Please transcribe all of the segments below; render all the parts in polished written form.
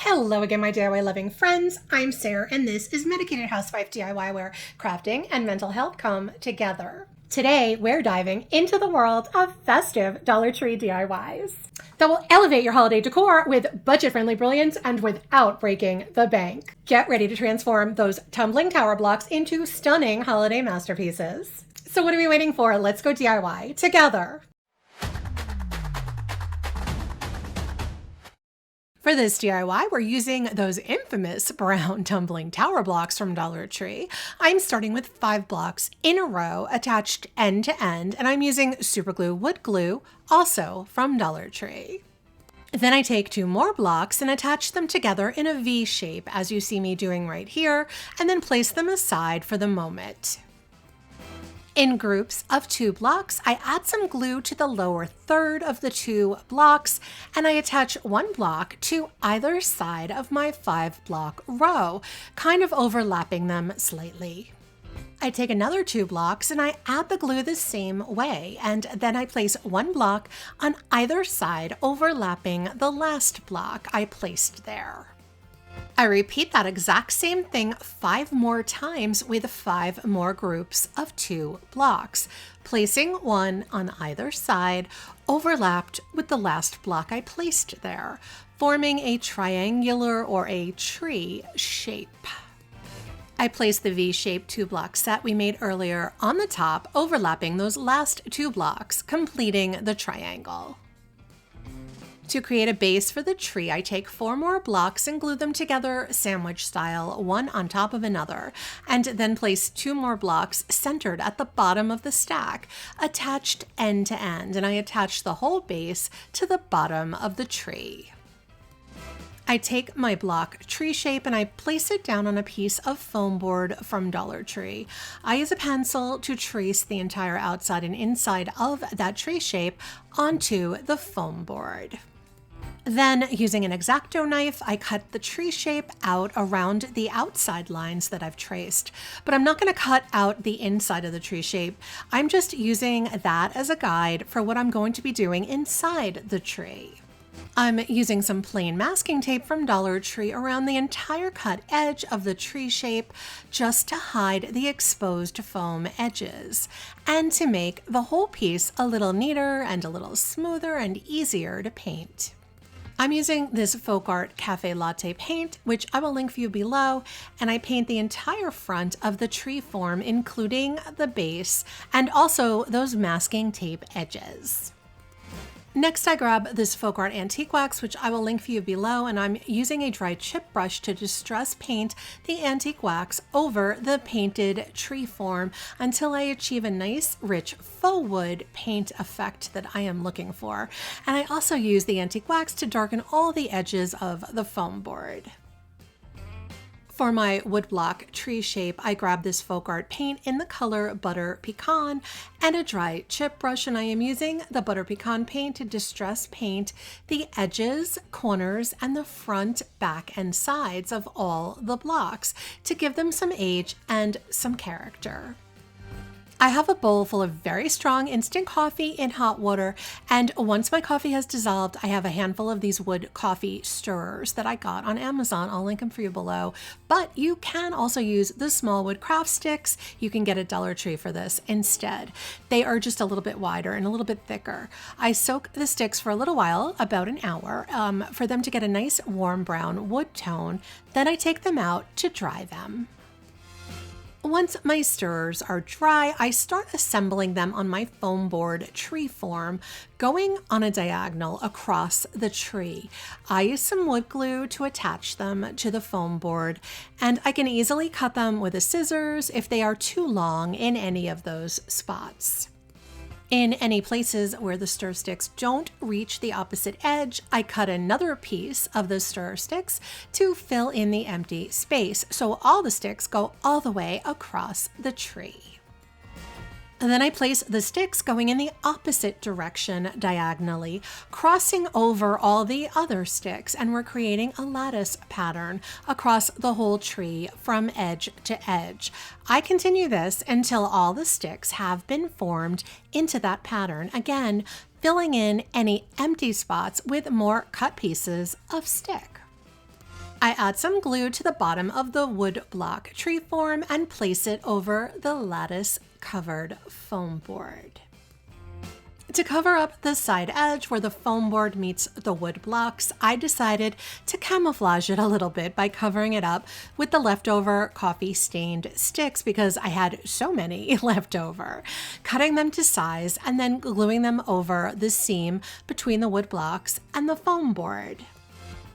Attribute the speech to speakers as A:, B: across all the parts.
A: Hello again, my DIY loving friends. I'm Sarah, and this is Medicated Housewife DIY, where crafting and mental health come together. Today, we're diving into the world of festive Dollar Tree DIYs that will elevate your holiday decor with budget-friendly brilliance and without breaking the bank. Get ready to transform those tumbling tower blocks into stunning holiday masterpieces. So what are we waiting for? Let's go DIY together. For this DIY, we're using those infamous brown tumbling tower blocks from Dollar Tree. I'm starting with 5 blocks in a row attached end to end, and I'm using super glue wood glue, also from Dollar Tree. Then I take 2 more blocks and attach them together in a V shape, as you see me doing right here, and then place them aside for the moment. In groups of 2 blocks, I add some glue to the lower third of the 2 blocks, and I attach 1 block to either side of my 5-block row, kind of overlapping them slightly. I take another 2 blocks and I add the glue the same way, and then I place 1 block on either side, overlapping the last block I placed there. I repeat that exact same thing 5 more times with 5 more groups of 2 blocks, placing 1 on either side, overlapped with the last block I placed there, forming a triangular or a tree shape. I place the V-shaped 2-block set we made earlier on the top, overlapping those last 2 blocks, completing the triangle. To create a base for the tree, I take 4 more blocks and glue them together sandwich style, one on top of another, and then place 2 more blocks centered at the bottom of the stack, attached end to end, and I attach the whole base to the bottom of the tree. I take my block tree shape and I place it down on a piece of foam board from Dollar Tree. I use a pencil to trace the entire outside and inside of that tree shape onto the foam board. Then, using an X-Acto knife, I cut the tree shape out around the outside lines that I've traced. But I'm not going to cut out the inside of the tree shape. I'm just using that as a guide for what I'm going to be doing inside the tree. I'm using some plain masking tape from Dollar Tree around the entire cut edge of the tree shape just to hide the exposed foam edges and to make the whole piece a little neater and a little smoother and easier to paint. I'm using this Folk Art Cafe Latte paint, which I will link for you below, and I paint the entire front of the tree form, including the base and also those masking tape edges. Next, I grab this Folk Art Antique Wax, which I will link for you below, and I'm using a dry chip brush to distress paint the antique wax over the painted tree form until I achieve a nice, rich faux wood paint effect that I am looking for. And I also use the antique wax to darken all the edges of the foam board. For my woodblock tree shape, I grab this Folk Art paint in the color Butter Pecan and a dry chip brush, and I am using the Butter Pecan paint to distress paint the edges, corners, and the front, back, and sides of all the blocks to give them some age and some character. I have a bowl full of very strong instant coffee in hot water, and once my coffee has dissolved, I have a handful of these wood coffee stirrers that I got on Amazon. I'll link them for you below, but you can also use the small wood craft sticks. You can get at Dollar Tree for this instead. They are just a little bit wider and a little bit thicker. I soak the sticks for a little while, about an hour, for them to get a nice warm brown wood tone. Then I take them out to dry them. Once my stirrers are dry, I start assembling them on my foam board tree form, going on a diagonal across the tree. I use some wood glue to attach them to the foam board, and I can easily cut them with a scissors if they are too long in any of those spots. In any places where the stir sticks don't reach the opposite edge, I cut another piece of the stir sticks to fill in the empty space, so all the sticks go all the way across the tree. And then I place the sticks going in the opposite direction diagonally, crossing over all the other sticks, and we're creating a lattice pattern across the whole tree from edge to edge. I continue this until all the sticks have been formed into that pattern, again, filling in any empty spots with more cut pieces of stick. I add some glue to the bottom of the wood block tree form and place it over the lattice covered foam board. To cover up the side edge where the foam board meets the wood blocks, I decided to camouflage it a little bit by covering it up with the leftover coffee stained sticks because I had so many left over, cutting them to size and then gluing them over the seam between the wood blocks and the foam board.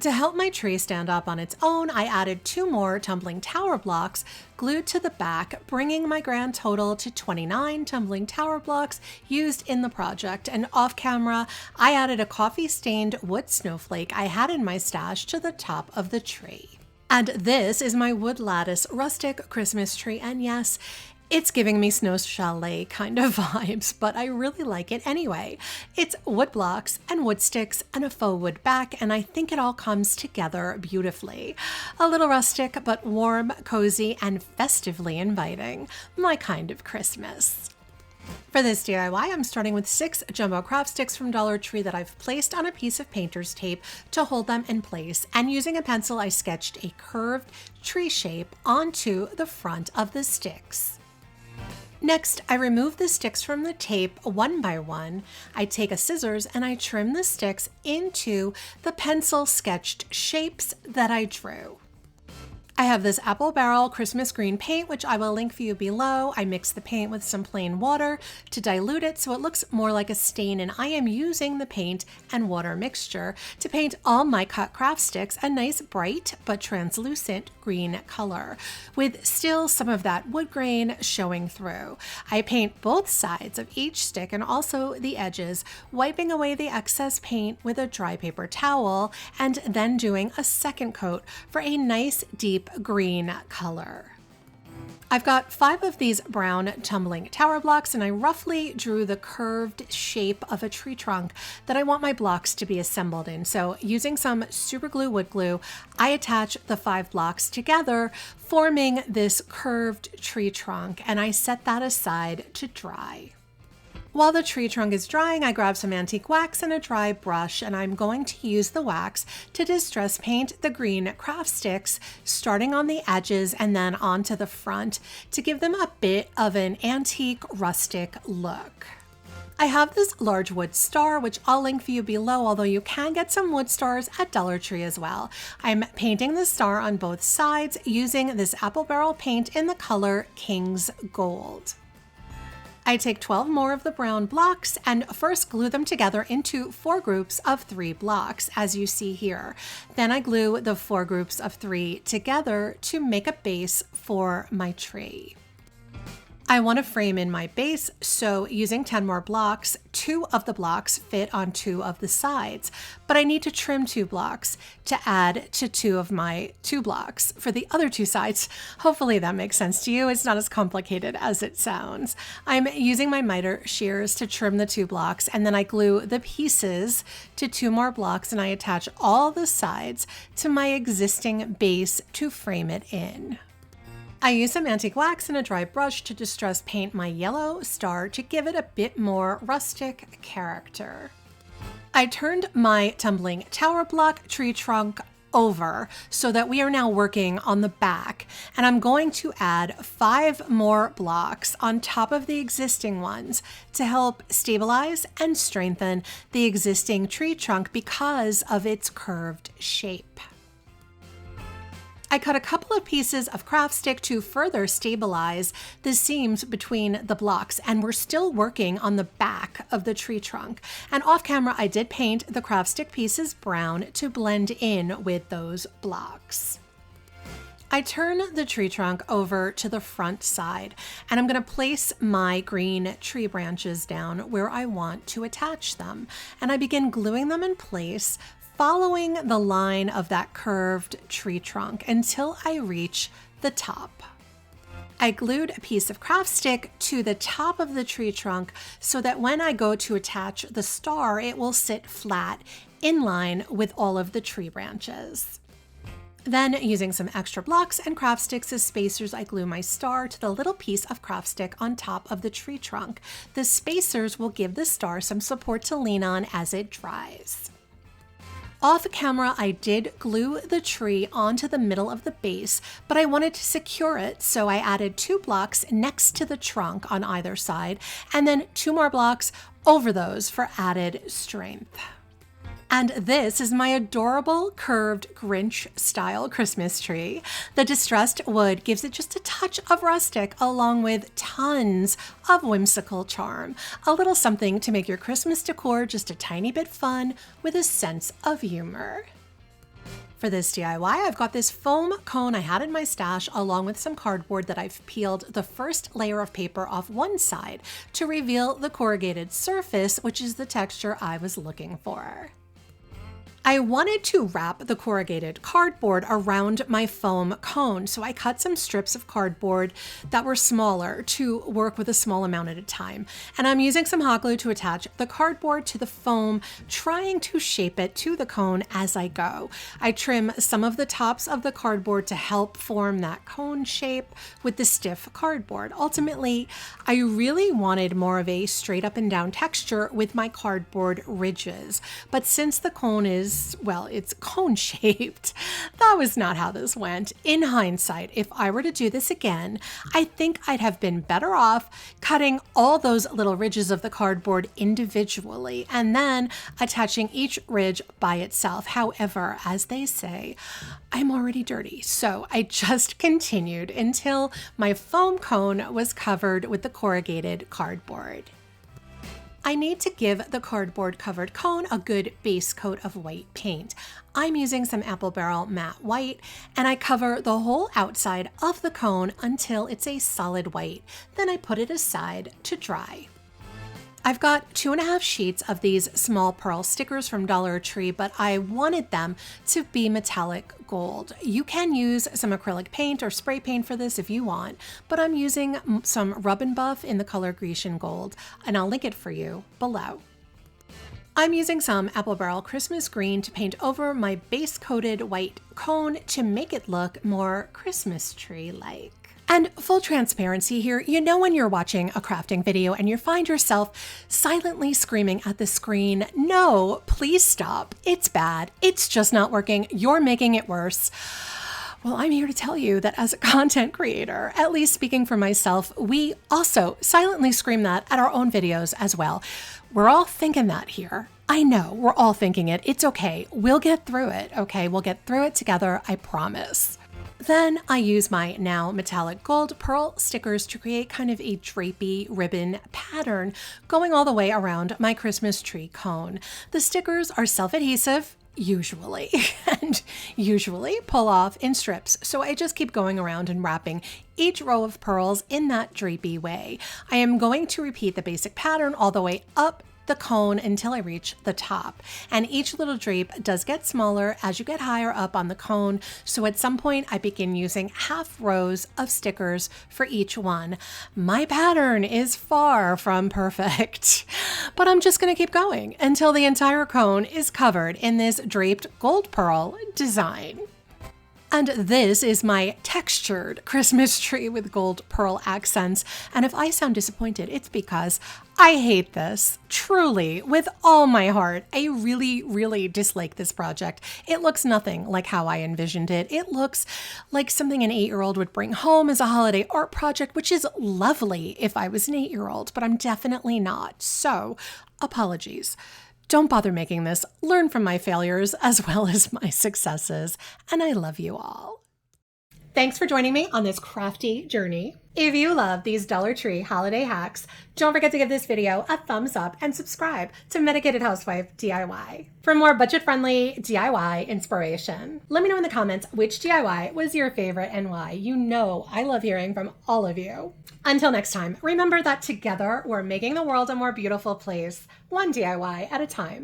A: To help my tree stand up on its own, I added 2 more tumbling tower blocks glued to the back, bringing my grand total to 29 tumbling tower blocks used in the project. And off camera, I added a coffee-stained wood snowflake I had in my stash to the top of the tree. And this is my wood lattice rustic Christmas tree, and yes, it's giving me snow chalet kind of vibes, but I really like it anyway. It's wood blocks and wood sticks and a faux wood back, and I think it all comes together beautifully. A little rustic, but warm, cozy, and festively inviting. My kind of Christmas. For this DIY, I'm starting with 6 jumbo craft sticks from Dollar Tree that I've placed on a piece of painter's tape to hold them in place, and using a pencil, I sketched a curved tree shape onto the front of the sticks. Next, I remove the sticks from the tape one by one. I take a scissors and I trim the sticks into the pencil sketched shapes that I drew. I have this apple barrel Christmas green paint, which I will link for you below. I mix the paint with some plain water to dilute it so it looks more like a stain, and I am using the paint and water mixture to paint all my cut craft sticks a nice bright but translucent green color, with still some of that wood grain showing through. I paint both sides of each stick and also the edges, wiping away the excess paint with a dry paper towel, and then doing a second coat for a nice deep green color. I've got 5 of these brown tumbling tower blocks, and I roughly drew the curved shape of a tree trunk that I want my blocks to be assembled in. So using some super glue wood glue, I attach the 5 blocks together, forming this curved tree trunk, and I set that aside to dry. While the tree trunk is drying, I grab some antique wax and a dry brush, and I'm going to use the wax to distress paint the green craft sticks, starting on the edges and then onto the front to give them a bit of an antique rustic look. I have this large wood star, which I'll link for you below, although you can get some wood stars at Dollar Tree as well. I'm painting the star on both sides using this apple barrel paint in the color King's Gold. I take 12 more of the brown blocks and first glue them together into 4 groups of 3 blocks, as you see here. Then I glue the 4 groups of 3 together to make a base for my tree. I want to frame in my base, so using 10 more blocks, 2 of the blocks fit on 2 of the sides, but I need to trim 2 blocks to add to 2 of my 2 blocks for the other 2 sides. Hopefully that makes sense to you. It's not as complicated as it sounds. I'm using my miter shears to trim the 2 blocks, and then I glue the pieces to 2 more blocks, and I attach all the sides to my existing base to frame it in. I use some antique wax and a dry brush to distress paint my yellow star to give it a bit more rustic character. I turned my tumbling tower block tree trunk over so that we are now working on the back, and I'm going to add 5 more blocks on top of the existing ones to help stabilize and strengthen the existing tree trunk because of its curved shape. I cut a couple of pieces of craft stick to further stabilize the seams between the blocks, and we're still working on the back of the tree trunk. And off camera, I did paint the craft stick pieces brown to blend in with those blocks. I turn the tree trunk over to the front side, and I'm going to place my green tree branches down where I want to attach them. And I begin gluing them in place, following the line of that curved tree trunk until I reach the top. I glued a piece of craft stick to the top of the tree trunk so that when I go to attach the star, it will sit flat in line with all of the tree branches. Then, using some extra blocks and craft sticks as spacers, I glue my star to the little piece of craft stick on top of the tree trunk. The spacers will give the star some support to lean on as it dries. off camera, I did glue the tree onto the middle of the base, but I wanted to secure it, so I added 2 blocks next to the trunk on either side, and then 2 more blocks over those for added strength. And this is my adorable curved Grinch style Christmas tree. The distressed wood gives it just a touch of rustic along with tons of whimsical charm. A little something to make your Christmas decor just a tiny bit fun with a sense of humor. For this DIY, I've got this foam cone I had in my stash along with some cardboard that I've peeled the first layer of paper off one side to reveal the corrugated surface, which is the texture I was looking for. I wanted to wrap the corrugated cardboard around my foam cone, so I cut some strips of cardboard that were smaller to work with a small amount at a time. And I'm using some hot glue to attach the cardboard to the foam, trying to shape it to the cone as I go. I trim some of the tops of the cardboard to help form that cone shape with the stiff cardboard. Ultimately, I really wanted more of a straight up and down texture with my cardboard ridges, but since the cone is, well, it's cone shaped, that was not how this went. In hindsight, if I were to do this again, I think I'd have been better off cutting all those little ridges of the cardboard individually and then attaching each ridge by itself. However, as they say, I'm already dirty, so I just continued until my foam cone was covered with the corrugated cardboard. I need to give the cardboard covered cone a good base coat of white paint. I'm using some Apple Barrel matte white, and I cover the whole outside of the cone until it's a solid white. Then I put it aside to dry. I've got 2.5 sheets of these small pearl stickers from Dollar Tree, but I wanted them to be metallic gold. You can use some acrylic paint or spray paint for this if you want, but I'm using some Rub and Buff in the color Grecian Gold, and I'll link it for you below. I'm using some Apple Barrel Christmas Green to paint over my base coated white cone to make it look more Christmas tree-like. And full transparency here, you know when you're watching a crafting video and you find yourself silently screaming at the screen, no, please stop, it's bad, it's just not working, you're making it worse. Well, I'm here to tell you that as a content creator, at least speaking for myself, we also silently scream that at our own videos as well. We're all thinking that here. I know, we're all thinking it, it's okay, we'll get through it, okay? We'll get through it together, I promise. Then I use my now metallic gold pearl stickers to create kind of a drapey ribbon pattern going all the way around my Christmas tree cone. The stickers are self-adhesive, usually, and usually pull off in strips. So I just keep going around and wrapping each row of pearls in that drapey way. I am going to repeat the basic pattern all the way up the cone until I reach the top. And each little drape does get smaller as you get higher up on the cone. So at some point I begin using half rows of stickers for each one. My pattern is far from perfect, but I'm just gonna keep going until the entire cone is covered in this draped gold pearl design. And this is my textured Christmas tree with gold pearl accents. And if I sound disappointed, it's because I hate this, truly, with all my heart. I really, really dislike this project. It looks nothing like how I envisioned it. It looks like something an 8-year-old would bring home as a holiday art project, which is lovely if I was an 8-year-old, but I'm definitely not. So, apologies. Don't bother making this. Learn from my failures as well as my successes, and I love you all. Thanks for joining me on this crafty journey. If you love these Dollar Tree holiday hacks, don't forget to give this video a thumbs up and subscribe to Medicated Housewife DIY for more budget-friendly DIY inspiration. Let me know in the comments which DIY was your favorite and why. You know I love hearing from all of you. Until next time, remember that together we're making the world a more beautiful place, one DIY at a time.